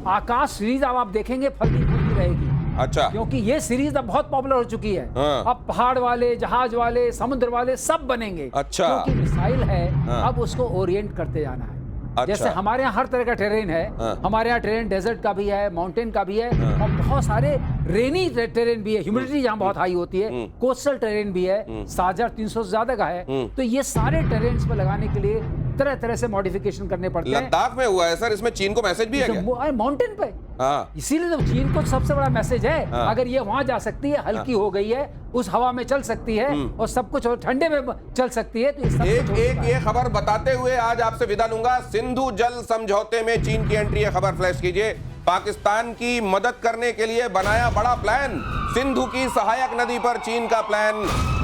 आकाश सीरीज अब आप देखेंगे फलती फूलती रहेगी, अच्छा, क्योंकि ये सीरीज अब बहुत पॉपुलर हो चुकी है। हाँ। अब पहाड़ वाले, जहाज वाले, समुद्र वाले सब बनेंगे। अच्छा। क्योंकि मिसाइल है, हाँ। अब उसको ओरिएंट करते जाना है। अच्छा। जैसे हमारे यहाँ हर तरह का टेरेन है, हाँ। हमारे यहाँ टेरेन डेजर्ट का भी है, माउंटेन का भी है, और बहुत सारे रेनी टेरेन भी है, ह्यूमिडिटी जहाँ बहुत हाई होती है, कोस्टल टेरेन भी है, 7,300 से ज्यादा का है। तो ये सारे टेरेन्स पे लगाने के लिए तरह तरह से मॉडिफिकेशन करने पड़ते हैं। लद्दाख में हुआ है सर, इसमें चीन को मैसेज भी है क्या? माउंटेन पे, हाँ, इसीलिए तो चीन को सबसे बड़ा मैसेज है। हाँ। अगर ये वहां जा सकती है, हल्की हो गई है, उस हवा में चल सकती है और सब कुछ, और ठंडे में चल सकती है, तो ये सब कुछ हो एक चुका ये है। खबर बताते हुए आज आपसे विदा लूंगा। सिंधु जल समझौते में चीन की एंट्री, ये खबर फ्लैश कीजिए। पाकिस्तान की मदद करने के लिए बनाया बड़ा प्लान, सिंधु की सहायक नदी पर चीन का प्लान।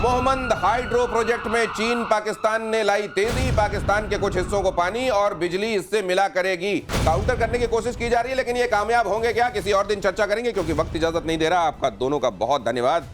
मोहम्मद हाइड्रो प्रोजेक्ट में चीन पाकिस्तान ने लाई तेजी, पाकिस्तान के कुछ हिस्सों को पानी और बिजली इससे मिला करेगी। काउंटर करने की कोशिश की जा रही है, लेकिन ये कामयाब होंगे क्या, किसी और दिन चर्चा करेंगे, क्योंकि वक्त इजाजत नहीं दे रहा। आपका दोनों का बहुत धन्यवाद।